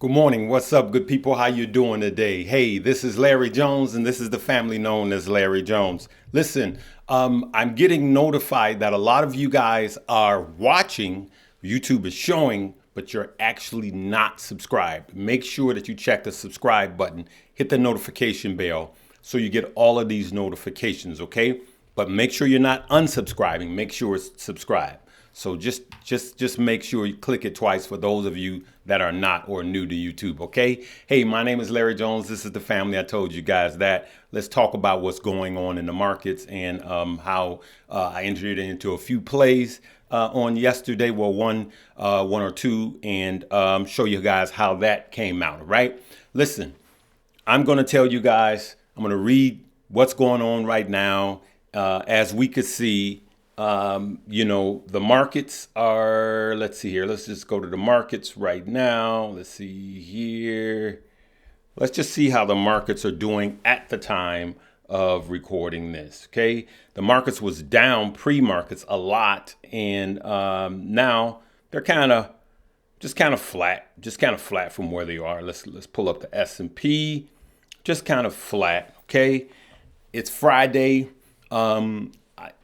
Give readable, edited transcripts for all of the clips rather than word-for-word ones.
Good morning. What's up, good people? How you doing today? Hey, this is Larry Jones, and this is the family known as Larry Jones. Listen, I'm getting notified that a lot of you guys are watching. YouTube is showing, but you're actually not subscribed. Make sure that you check the subscribe button, hit the notification bell, so you get all of these notifications. Okay, but make sure you're not unsubscribing. Make sure it's subscribed. So just make sure you click it twice for those of you that are not or new to YouTube, okay? Hey, my name is Larry Jones. This is the family. I told you guys that. Let's talk about what's going on in the markets and how I entered into a few plays on yesterday. Well, one or two, and show you guys how that came out, right? Listen, I'm going to tell you guys, I'm going to read what's going on right now. As we could see, the markets are, let's see here. Let's just go to the markets right now. Let's see here. Let's just see how the markets are doing at the time of recording this. Okay. The markets was down pre-markets a lot. And now they're kind of flat from where they are. Let's pull up the S&P, just kind of flat. Okay. It's Friday.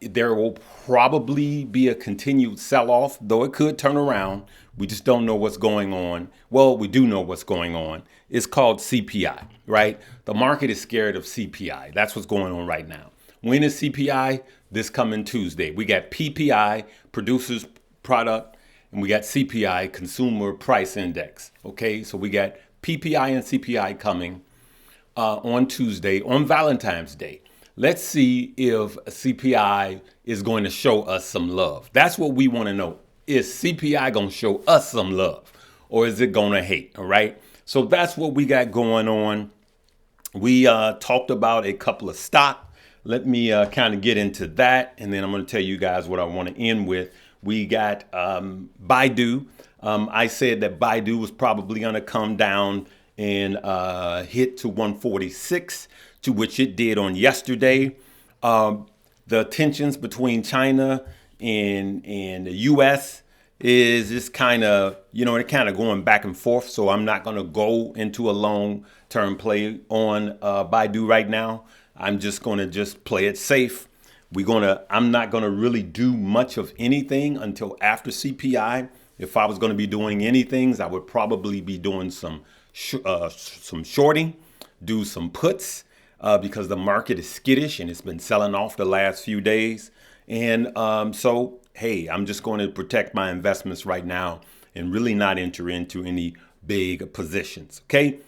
There will probably be a continued sell-off, though it could turn around. We just don't know what's going on. Well, we do know what's going on. It's called CPI, right? The market is scared of CPI. That's what's going on right now. When is CPI? This coming Tuesday. We got PPI, Producers Product, and we got CPI, Consumer Price Index. Okay, so we got PPI and CPI coming on Tuesday, on Valentine's Day. Let's see if CPI is going to show us some love. That's what we want to know. Is CPI going to show us some love, or is it going to hate? All right. So that's what we got going on. We talked about a couple of stocks. Let me kind of get into that, and then I'm going to tell you guys what I want to end with. We got Baidu. I said that Baidu was probably going to come down and hit to 146. To which it did on yesterday. The tensions between China and the U.S. is just kind of, they're kind of going back and forth. So I'm not going to go into a long-term play on Baidu right now. I'm just going to play it safe. I'm not going to really do much of anything until after CPI. If I was going to be doing anything, I would probably be doing some shorting, do some puts. Because the market is skittish and it's been selling off the last few days. And so, hey, I'm just going to protect my investments right now and really not enter into any big positions. Okay.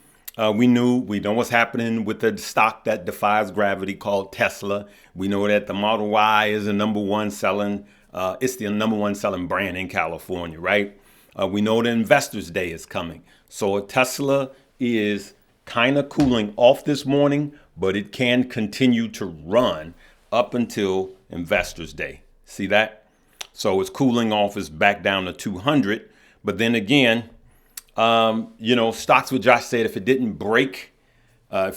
We know what's happening with the stock that defies gravity called Tesla. We know that the Model Y is the number one selling. It's the number one selling brand in California, right? We know the Investors Day is coming. So Tesla is kind of cooling off this morning, but it can continue to run up until Investors Day. See that? So it's cooling off. It's back down to 200. But then again, stocks, what Josh said, if it didn't break, well,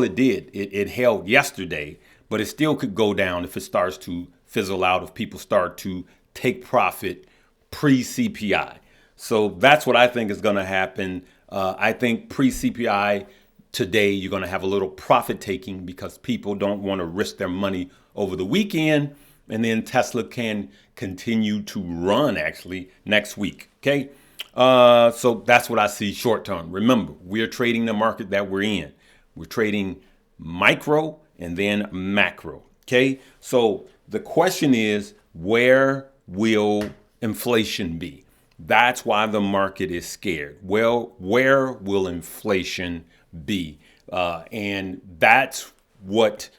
it did. It held yesterday, but it still could go down if it starts to fizzle out, if people start to take profit pre-CPI. So that's what I think is going to happen. I think pre-CPI today, you're going to have a little profit taking because people don't want to risk their money over the weekend. And then Tesla can continue to run actually next week. Okay. So that's what I see short term. Remember, we're trading the market that we're in. We're trading micro and then macro. Okay. So the question is, where will inflation be? That's why the market is scared. Well, where will inflation be? And that's what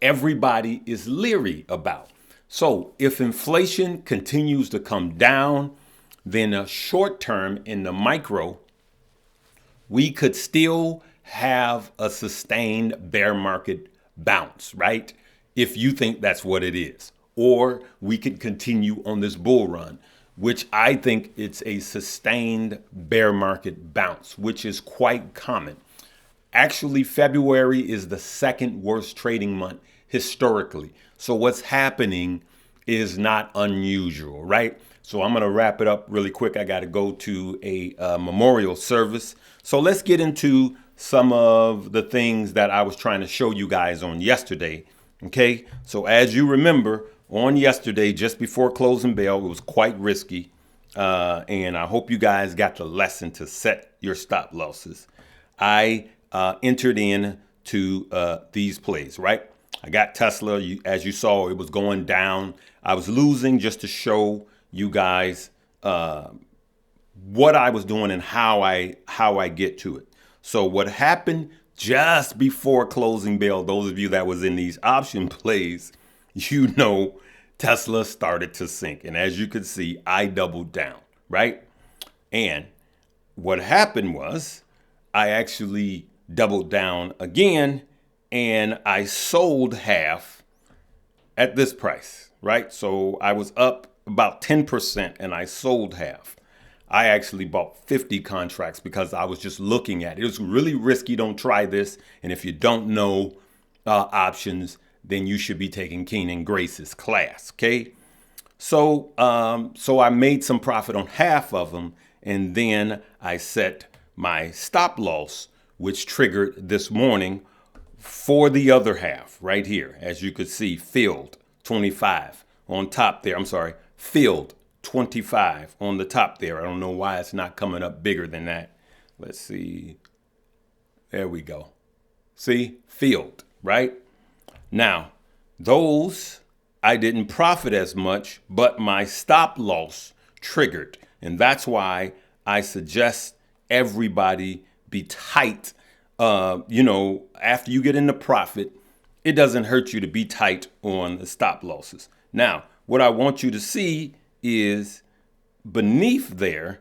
everybody is leery about. So if inflation continues to come down, then short term in the micro, we could still have a sustained bear market bounce, right? If you think that's what it is. Or we could continue on this bull run, which I think it's a sustained bear market bounce, which is quite common. Actually, February is the second worst trading month historically. So what's happening is not unusual, right? So I'm going to wrap it up really quick. I got to go to a memorial service. So let's get into some of the things that I was trying to show you guys on yesterday. Okay, so as you remember, on yesterday, just before closing bell, it was quite risky. And I hope you guys got the lesson to set your stop losses. I entered in to these plays, right? I got Tesla. As you saw, it was going down. I was losing just to show you guys what I was doing and how I get to it. So what happened just before closing bell, those of you that was in these option plays, you know Tesla started to sink. And as you can see, I doubled down, right? And what happened was I actually doubled down again and I sold half at this price, right? So I was up about 10% and I sold half. I actually bought 50 contracts because I was just looking at it. It was really risky. Don't try this. And if you don't know options, then you should be taking Keenan Grace's class. Okay. So I made some profit on half of them. And then I set my stop loss, which triggered this morning for the other half right here. As you could see, filled 25 on top there. I'm sorry, filled 25 on the top there. I don't know why it's not coming up bigger than that. Let's see. There we go. See, filled, right? Now, those I didn't profit as much, but my stop loss triggered. And that's why I suggest everybody be tight. After you get into profit, it doesn't hurt you to be tight on the stop losses. Now, what I want you to see is beneath there,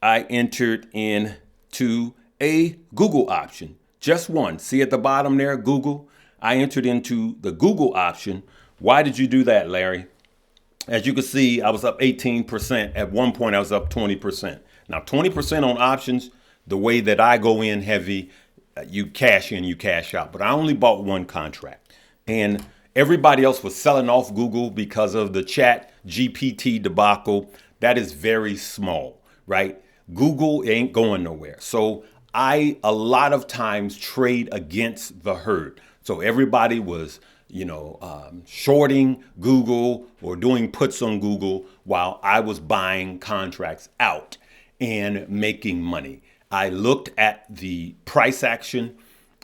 I entered into a Google option, just one. See at the bottom there, Google. I entered into the Google option. Why did you do that, Larry? As you can see, I was up 18%. At one point, I was up 20%. Now, 20% on options, the way that I go in heavy, you cash in, you cash out. But I only bought one contract. And everybody else was selling off Google because of the chat GPT debacle. That is very small, right? Google ain't going nowhere. So I, a lot of times, trade against the herd. So everybody was, shorting Google or doing puts on Google while I was buying contracts out and making money. I looked at the price action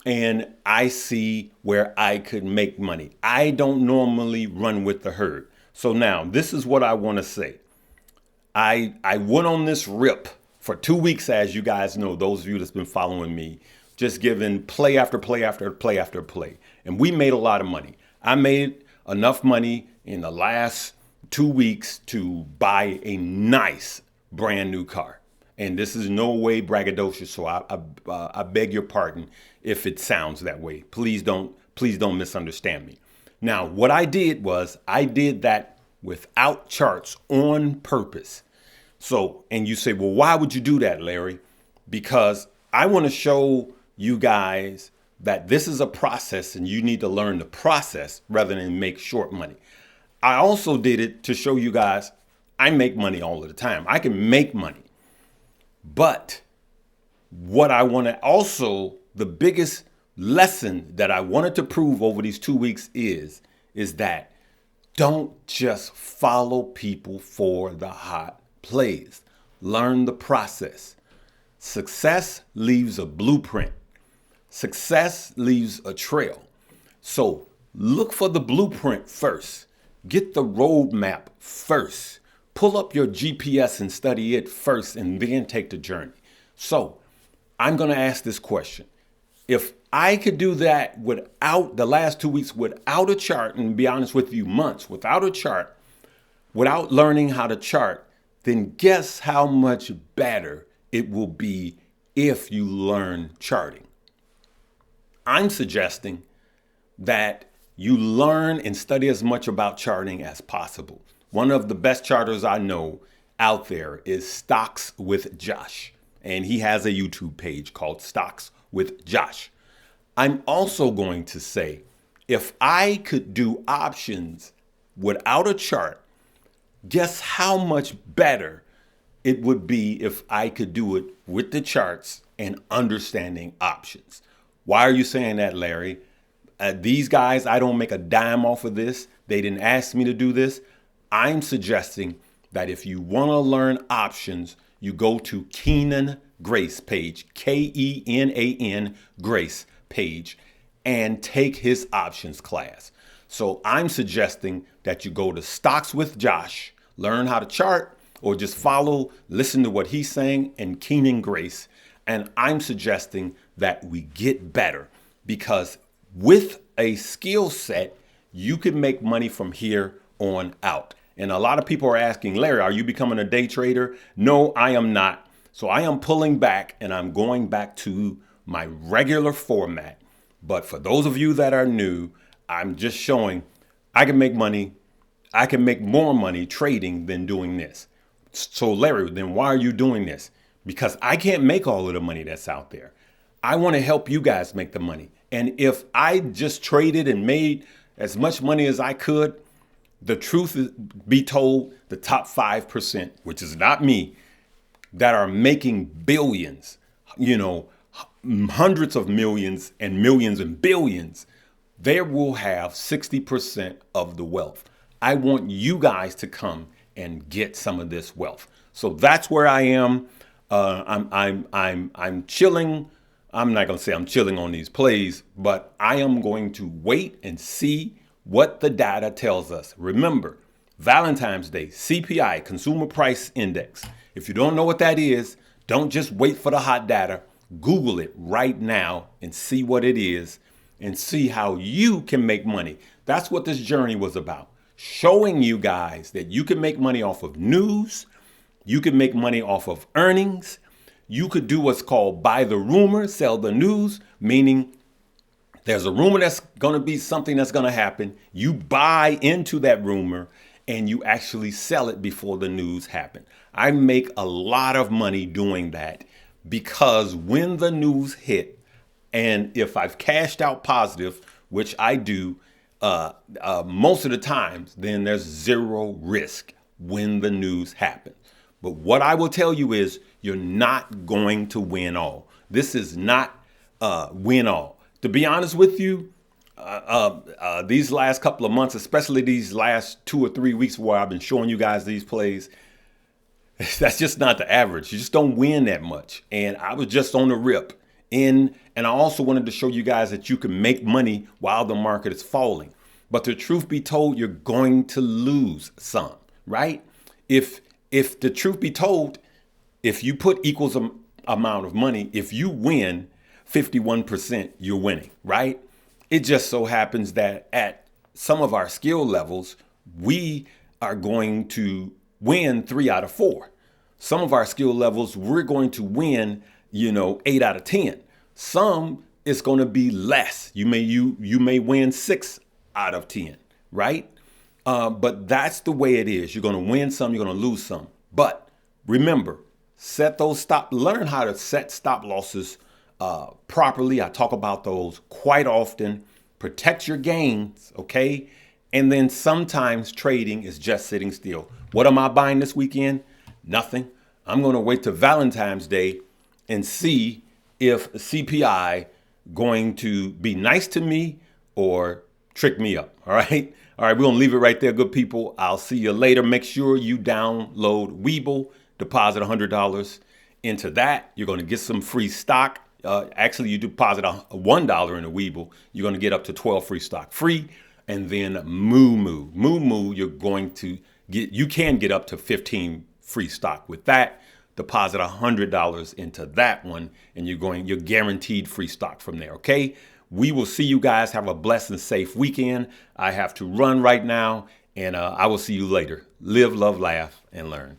and I see where I could make money. I don't normally run with the herd. So now this is what I want to say. I went on this rip for 2 weeks, as you guys know, those of you that's been following me, just giving play after play after play after play. And we made a lot of money. I made enough money in the last 2 weeks to buy a nice brand new car. And this is no way braggadocious, so I beg your pardon if it sounds that way. Please don't misunderstand me. Now, what I did was I did that without charts on purpose. So, and you say, well, why would you do that, Larry? Because I want to show you guys that this is a process and you need to learn the process rather than make short money. I also did it to show you guys I make money all of the time. I can make money. But what I want to also, the biggest lesson that I wanted to prove over these 2 weeks is that don't just follow people for the hot plays. Learn the process. Success leaves a blueprint. Success leaves a trail. So look for the blueprint first. Get the roadmap first. Pull up your GPS and study it first and then take the journey. So I'm going to ask this question. If I could do that without the last 2 weeks, without a chart, and be honest with you, months, without a chart, without learning how to chart, then guess how much better it will be if you learn charting. I'm suggesting that you learn and study as much about charting as possible. One of the best charters I know out there is Stocks with Josh, and he has a YouTube page called Stocks with Josh. I'm also going to say, if I could do options without a chart, Guess how much better it would be if I could do it with the charts and understanding options. Why are you saying that, Larry? These guys, I don't make a dime off of this. They didn't ask me to do this. I'm suggesting that if you want to learn options, you go to Kenan Grace page, Kenan Grace page, and take his options class. So I'm suggesting that you go to Stocks with Josh, learn how to chart, or just follow, listen to what he's saying, and Kenan Grace. And I'm suggesting that we get better, because with a skill set, you can make money from here on out. And a lot of people are asking, Larry, are you becoming a day trader? No, I am not. So I am pulling back and I'm going back to my regular format. But for those of you that are new, I'm just showing I can make money. I can make more money trading than doing this. So Larry, then why are you doing this? Because I can't make all of the money that's out there. I want to help you guys make the money. And if I just traded and made as much money as I could, the truth is, be told, the top 5%, which is not me, that are making billions, hundreds of millions and billions, they will have 60% of the wealth. I want you guys to come and get some of this wealth. So that's where I am. I'm chilling. I'm not going to say I'm chilling on these plays, but I am going to wait and see what the data tells us. Remember, Valentine's Day, CPI, Consumer Price Index. If you don't know what that is, don't just wait for the hot data. Google it right now and see what it is and see how you can make money. That's what this journey was about. Showing you guys that you can make money off of news. You can make money off of earnings. You could do what's called buy the rumor, sell the news, meaning there's a rumor that's going to be something that's going to happen. You buy into that rumor and you actually sell it before the news happens. I make a lot of money doing that because when the news hit, and if I've cashed out positive, which I do most of the times, then there's zero risk when the news happens. But what I will tell you is you're not going to win all. This is not win all. To be honest with you, these last couple of months, especially these last 2 or 3 weeks where I've been showing you guys these plays, that's just not the average. You just don't win that much. And I was just on the rip in, and I also wanted to show you guys that you can make money while the market is falling. But the truth be told, you're going to lose some, right? If the truth be told, if you put equals amount of money, if you win 51%, you're winning, right? It just so happens that at some of our skill levels, we are going to win 3 out of 4. Some of our skill levels, we're going to win, 8 out of 10. Some it's going to be less. You may win 6 out of 10, right? But that's the way it is. You're going to win some, you're going to lose some. But remember, learn how to set stop losses properly. I talk about those quite often. Protect your gains, okay? And then sometimes trading is just sitting still. What am I buying this weekend? Nothing. I'm going to wait till Valentine's Day and see if CPI going to be nice to me or trick me up, all right? All right, we're going to leave it right there, good people. I'll see you later. Make sure you download Webull, deposit $100 into that. You're going to get some free stock. Actually, you deposit $1 in a Webull, you're going to get up to 12 free stock free. And then Moo, you're going to get, you can get up to 15 free stock with that. Deposit $100 into that one, and you're guaranteed free stock from there. Okay. We will see you guys. Have a blessed and safe weekend. I have to run right now, and I will see you later. Live, love, laugh, and learn.